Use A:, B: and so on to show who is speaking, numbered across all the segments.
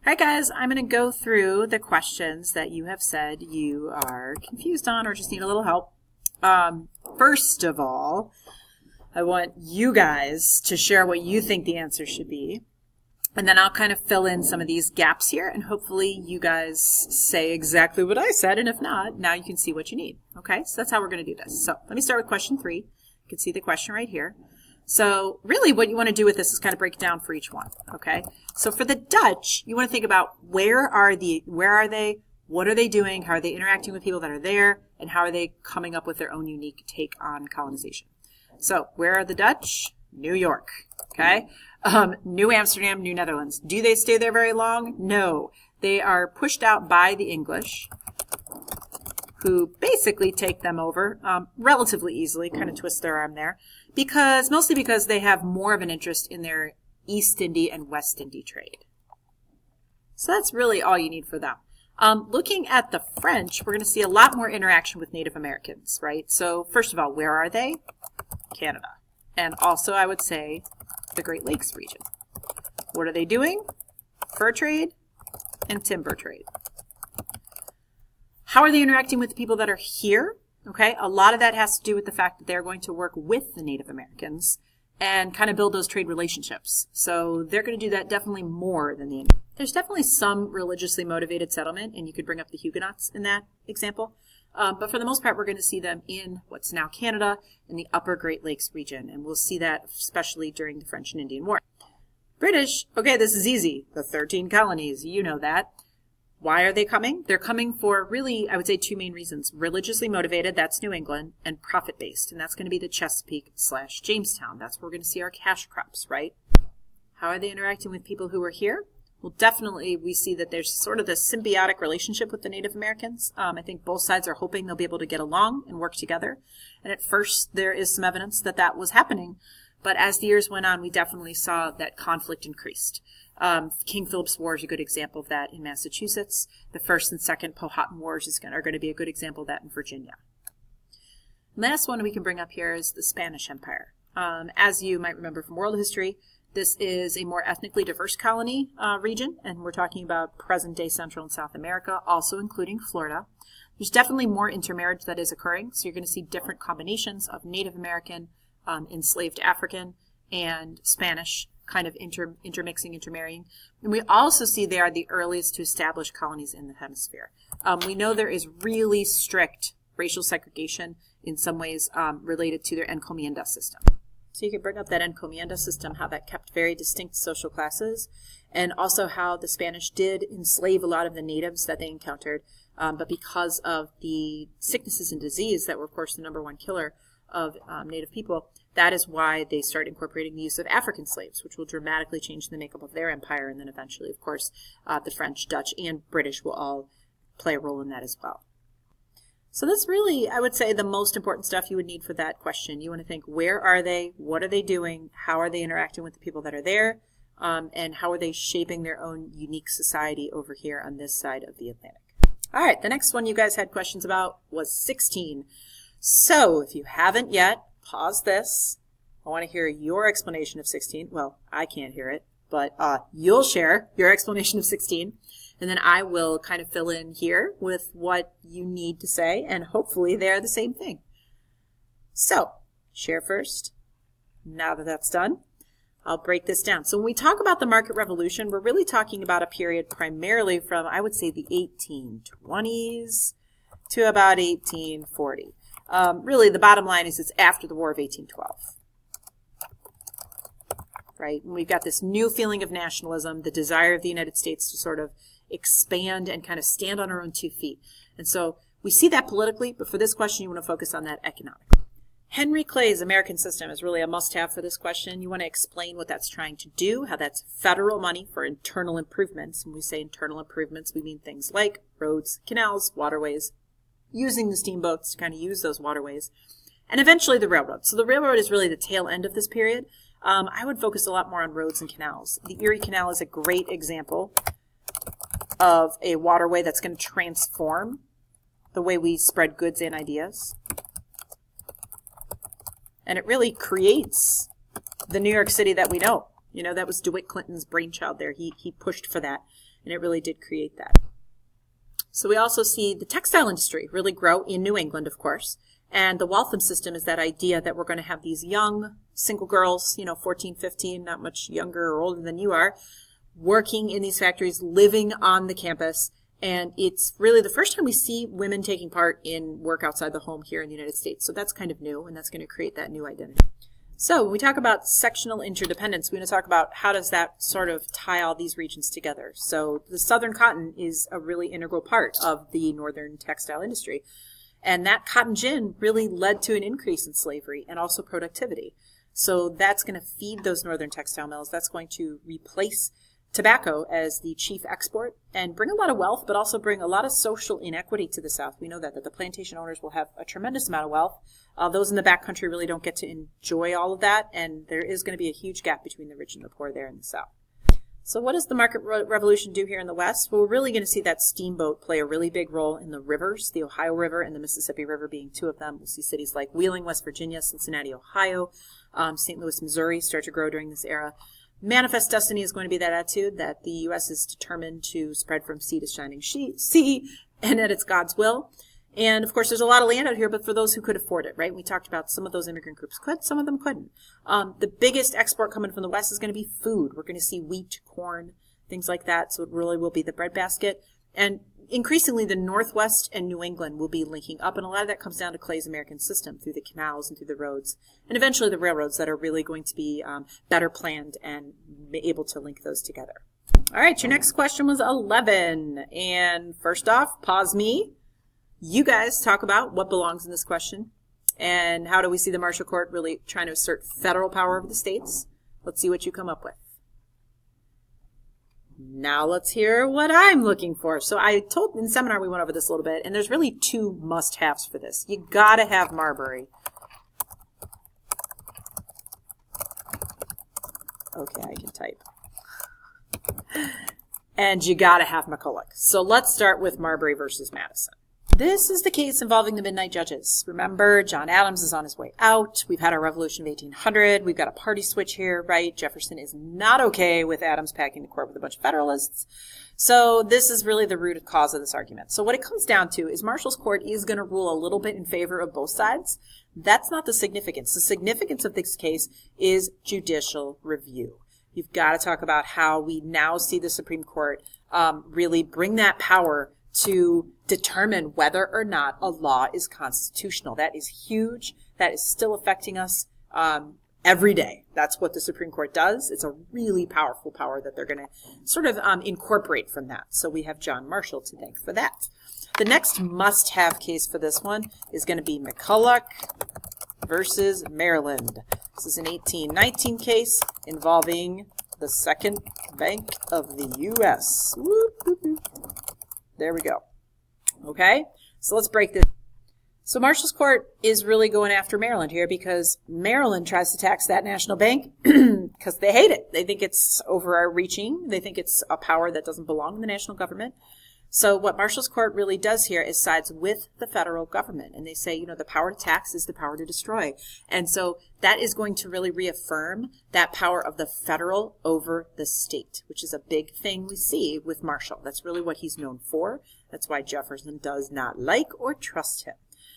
A: All right, guys, I'm going to go through the questions that you have said you are confused on or just need a little help. First of all, I want you guys to share what you think the answer should be. And then I'll kind of fill in some of these gaps here, and hopefully you guys say exactly what I said. And if not, now you can see what you need. Okay, so that's how we're going to do this. So let me start with question 3. You can see the question right here. So really what you want to do with this is kind of break it down for each one, okay? So for the Dutch, you want to think about where are they, what are they doing, how are they interacting with people that are there, and how are they coming up with their own unique take on colonization. So where are the Dutch? New York, okay? New Amsterdam, New Netherlands. Do they stay there very long? No. They are pushed out by the English, who basically take them over relatively easily, kind of twist their arm there, mostly because they have more of an interest in their East India and West India trade. So that's really all you need for them. Looking at the French, we're going to see a lot more interaction with Native Americans, right? So first of all, where are they? Canada. And also, I would say, the Great Lakes region. What are they doing? Fur trade and timber trade. How are they interacting with the people that are here? Okay, a lot of that has to do with the fact that they're going to work with the Native Americans and kind of build those trade relationships. So they're going to do that definitely more than the Indians. There's definitely some religiously motivated settlement, and you could bring up the Huguenots in that example. But for the most part, we're going to see them in what's now Canada in the upper Great Lakes region, and we'll see that especially during the French and Indian War. British, okay, this is easy. The 13 colonies, you know that. Why are they coming? They're coming for really, I would say, 2 main reasons. Religiously motivated, that's New England, and profit-based, and that's going to be the Chesapeake/Jamestown. That's where we're going to see our cash crops, right? How are they interacting with people who are here? Well, definitely we see that there's sort of this symbiotic relationship with the Native Americans. I think both sides are hoping they'll be able to get along and work together. And at first, there is some evidence that that was happening. But as the years went on, we definitely saw that conflict increased. King Philip's War is a good example of that in Massachusetts. The First and Second Powhatan Wars are going to be a good example of that in Virginia. Last one we can bring up here is the Spanish Empire. As you might remember from world history, this is a more ethnically diverse colony region, and we're talking about present-day Central and South America, also including Florida. There's definitely more intermarriage that is occurring, so you're going to see different combinations of Native American, enslaved African, and Spanish kind of intermixing, intermarrying. And we also see they are the earliest to establish colonies in the hemisphere. We know there is really strict racial segregation in some ways related to their encomienda system. So you can bring up that encomienda system, how that kept very distinct social classes, and also how the Spanish did enslave a lot of the natives that they encountered, but because of the sicknesses and disease that were, of course, the #1 killer of native people, that is why they start incorporating the use of African slaves, which will dramatically change the makeup of their empire, and then eventually, of course, the French, Dutch, and British will all play a role in that as well. So that's really, I would say, the most important stuff you would need for that question. You want to think, where are they? What are they doing? How are they interacting with the people that are there? And how are they shaping their own unique society over here on this side of the Atlantic? All right, the next one you guys had questions about was 16. So if you haven't yet, pause this. I want to hear your explanation of 16. Well, I can't hear it, but you'll share your explanation of 16. And then I will kind of fill in here with what you need to say, and hopefully they're the same thing. So, share first. Now that that's done, I'll break this down. So when we talk about the market revolution, we're really talking about a period primarily from, I would say, the 1820s to about 1840. Really, the bottom line is it's after the War of 1812. Right? And we've got this new feeling of nationalism, the desire of the United States to sort of expand and kind of stand on our own 2 feet. And so we see that politically, but for this question, you want to focus on that economically. Henry Clay's American system is really a must-have for this question. You want to explain what that's trying to do, how that's federal money for internal improvements. When we say internal improvements, we mean things like roads, canals, waterways, using the steamboats to kind of use those waterways, and eventually the railroad. So the railroad is really the tail end of this period. I would focus a lot more on roads and canals. The Erie Canal is a great example of a waterway that's going to transform the way we spread goods and ideas. And it really creates the New York City that we know. You know, that was DeWitt Clinton's brainchild there. He pushed for that. and it really did create that. So we also see the textile industry really grow in New England, of course. And the Waltham system is that idea that we're going to have these young single girls, 14, 15, not much younger or older than you are, working in these factories, living on the campus. And it's really the first time we see women taking part in work outside the home here in the United States. So that's kind of new, and that's going to create that new identity. So when we talk about sectional interdependence, we're going to talk about how does that sort of tie all these regions together. So the southern cotton is a really integral part of the northern textile industry. And that cotton gin really led to an increase in slavery and also productivity. So that's going to feed those northern textile mills. That's going to replace tobacco as the chief export and bring a lot of wealth, but also bring a lot of social inequity to the South. We know that the plantation owners will have a tremendous amount of wealth. Those in the backcountry really don't get to enjoy all of that, and there is going to be a huge gap between the rich and the poor there in the South. So what does the market revolution do here in the West? Well, we're really going to see that steamboat play a really big role in the rivers, the Ohio River and the Mississippi River being two of them. We'll see cities like Wheeling, West Virginia, Cincinnati, Ohio, St. Louis, Missouri start to grow during this era. Manifest destiny is going to be that attitude that the U.S. is determined to spread from sea to shining sea, and that it's God's will. And, of course, there's a lot of land out here, but for those who could afford it, right? We talked about some of those immigrant groups could, some of them couldn't. The biggest export coming from the West is going to be food. We're going to see wheat, corn, things like that, so it really will be the breadbasket. And increasingly, the Northwest and New England will be linking up, and a lot of that comes down to Clay's American system through the canals and through the roads, and eventually the railroads that are really going to be better planned and able to link those together. All right, your next question was 11. And first off, pause me. You guys talk about what belongs in this question and how do we see the Marshall Court really trying to assert federal power over the states. Let's see what you come up with. Now let's hear what I'm looking for. So I told in seminar we went over this a little bit, and there's really two must-haves for this. You gotta have Marbury. Okay, I can type. And you gotta have McCulloch. So let's start with Marbury versus Madison. This is the case involving the Midnight Judges. Remember, John Adams is on his way out. We've had our Revolution of 1800. We've got a party switch here, right? Jefferson is not okay with Adams packing the court with a bunch of Federalists. So this is really the root cause of this argument. So what it comes down to is Marshall's court is going to rule a little bit in favor of both sides. That's not the significance. The significance of this case is judicial review. You've got to talk about how we now see the Supreme Court really bring that power to determine whether or not a law is constitutional. That is huge. That is still affecting us every day. That's what the Supreme Court does. It's a really powerful power that they're going to sort of incorporate from that. So we have John Marshall to thank for that. The next must-have case for this one is going to be McCulloch versus Maryland. This is an 1819 case involving the Second Bank of the U.S. Whoop, whoop, whoop. There we go. Okay, so let's break this. So Marshall's court is really going after Maryland here because Maryland tries to tax that national bank because they hate it. They think it's overreaching. They think it's a power that doesn't belong in the national government. So what Marshall's court really does here is sides with the federal government. And they say, the power to tax is the power to destroy. And so that is going to really reaffirm that power of the federal over the state, which is a big thing we see with Marshall. That's really what he's known for. That's why Jefferson does not like or trust him.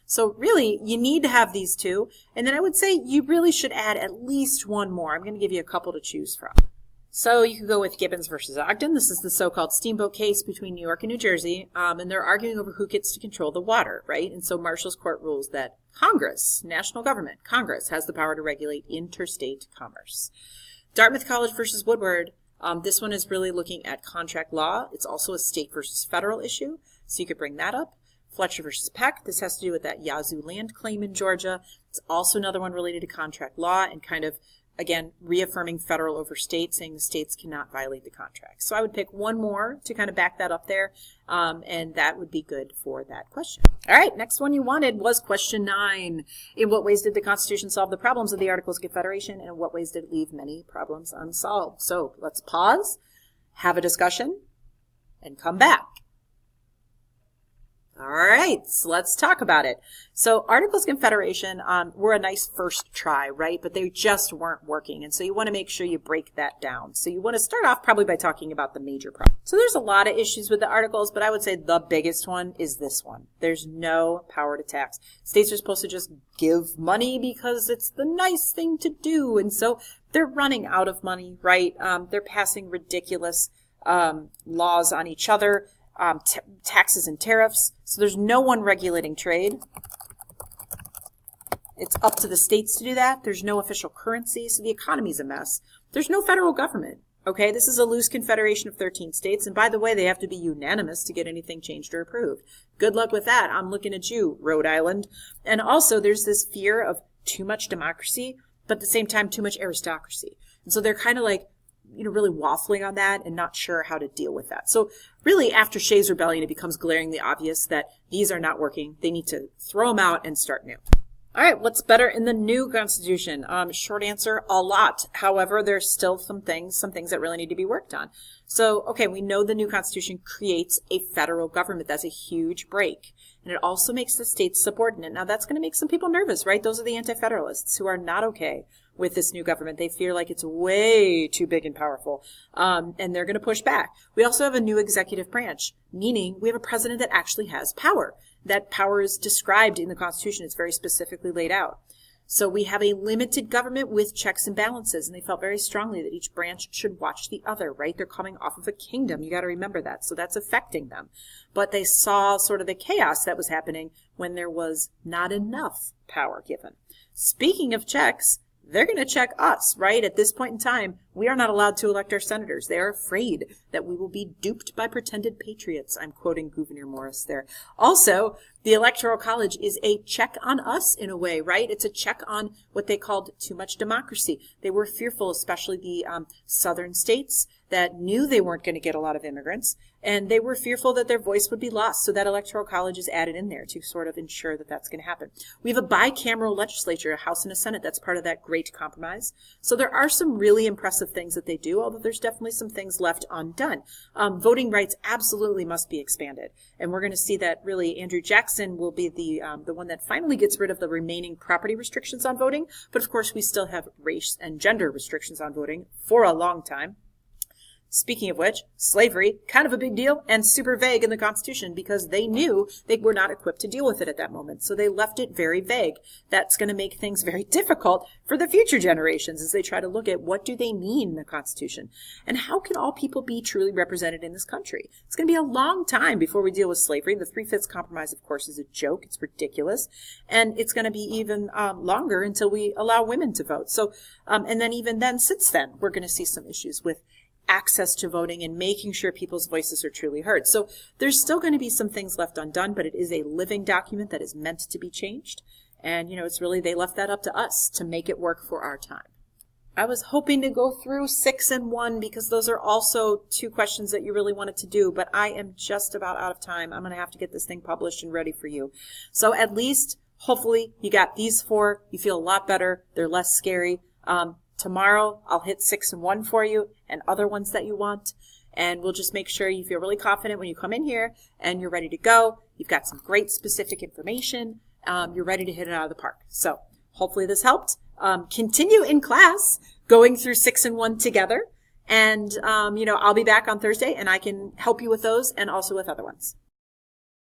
A: So really, you need to have these two. And then I would say you really should add at least one more. I'm going to give you a couple to choose from. So you could go with Gibbons versus Ogden. This is the so-called steamboat case between New York and New Jersey, and they're arguing over who gets to control the water, right? And so Marshall's court rules that Congress, national government, Congress has the power to regulate interstate commerce. Dartmouth College versus Woodward. This one is really looking at contract law. It's also a state versus federal issue, so you could bring that up. Fletcher versus Peck. This has to do with that Yazoo land claim in Georgia. It's also another one related to contract law and kind of again, reaffirming federal over state, saying the states cannot violate the contract. So I would pick one more to kind of back that up there, and that would be good for that question. All right, next one you wanted was question 9. In what ways did the Constitution solve the problems of the Articles of Confederation, and in what ways did it leave many problems unsolved? So let's pause, have a discussion, and come back. All right, so let's talk about it. So Articles of Confederation were a nice first try, right? But they just weren't working. And so you want to make sure you break that down. So you want to start off probably by talking about the major problems. So there's a lot of issues with the Articles, but I would say the biggest one is this one. There's no power to tax. States are supposed to just give money because it's the nice thing to do. And so they're running out of money, right? They're passing ridiculous laws on each other. Taxes and tariffs. So there's no one regulating trade. It's up to the states to do that. There's no official currency, so the economy's a mess. There's no federal government. Okay, this is a loose confederation of 13 states, and by the way, they have to be unanimous to get anything changed or approved. Good luck with that. I'm looking at you, Rhode Island. And also, there's this fear of too much democracy, but at the same time, too much aristocracy. And so they're kind of like, really waffling on that and not sure how to deal with that. So really, after Shays' Rebellion, it becomes glaringly obvious that these are not working. They need to throw them out and start new. All right, what's better in the new Constitution? Short answer, a lot. However, there's still some things that really need to be worked on. So, okay, we know the new Constitution creates a federal government. That's a huge break. And it also makes the states subordinate. Now, that's going to make some people nervous, right? Those are the anti-federalists who are not okay with this new government. They feel like it's way too big and powerful, and they're going to push back. We also have a new executive branch, meaning we have a president that actually has power. That power is described in the Constitution. It's very specifically laid out. So we have a limited government with checks and balances, and they felt very strongly that each branch should watch the other, right? They're coming off of a kingdom. You got to remember that. So that's affecting them. But they saw sort of the chaos that was happening when there was not enough power given. Speaking of checks, they're going to check us, right? At this point in time, we are not allowed to elect our senators. They are afraid that we will be duped by pretended patriots. I'm quoting Gouverneur Morris there. Also, the Electoral College is a check on us in a way, right? It's a check on what they called too much democracy. They were fearful, especially the southern states that knew they weren't going to get a lot of immigrants, and they were fearful that their voice would be lost. So that Electoral College is added in there to sort of ensure that that's going to happen. We have a bicameral legislature, a House and a Senate. That's part of that great compromise. So there are some really impressive things that they do, although there's definitely some things left undone. Voting rights absolutely must be expanded. And we're going to see that really Andrew Jackson will be the one that finally gets rid of the remaining property restrictions on voting. But of course, we still have race and gender restrictions on voting for a long time. Speaking of which, slavery, kind of a big deal and super vague in the Constitution because they knew they were not equipped to deal with it at that moment. So they left it very vague. That's going to make things very difficult for the future generations as they try to look at what do they mean in the Constitution and how can all people be truly represented in this country. It's going to be a long time before we deal with slavery. The 3/5 compromise, of course, is a joke. It's ridiculous. And it's going to be even longer until we allow women to vote. So, and then even then, since then, we're going to see some issues with access to voting and making sure people's voices are truly heard. So there's still going to be some things left undone, but it is a living document that is meant to be changed. And, it's really, they left that up to us to make it work for our time. I was hoping to go through 6 and 1 because those are also 2 questions that you really wanted to do, but I am just about out of time. I'm going to have to get this thing published and ready for you. So at least, hopefully, you got these 4. You feel a lot better. They're less scary. Tomorrow, I'll hit 6 and 1 for you and other ones that you want. And we'll just make sure you feel really confident when you come in here and you're ready to go. You've got some great specific information. You're ready to hit it out of the park. So hopefully this helped. Continue in class going through 6 and 1 together. And, I'll be back on Thursday and I can help you with those and also with other ones.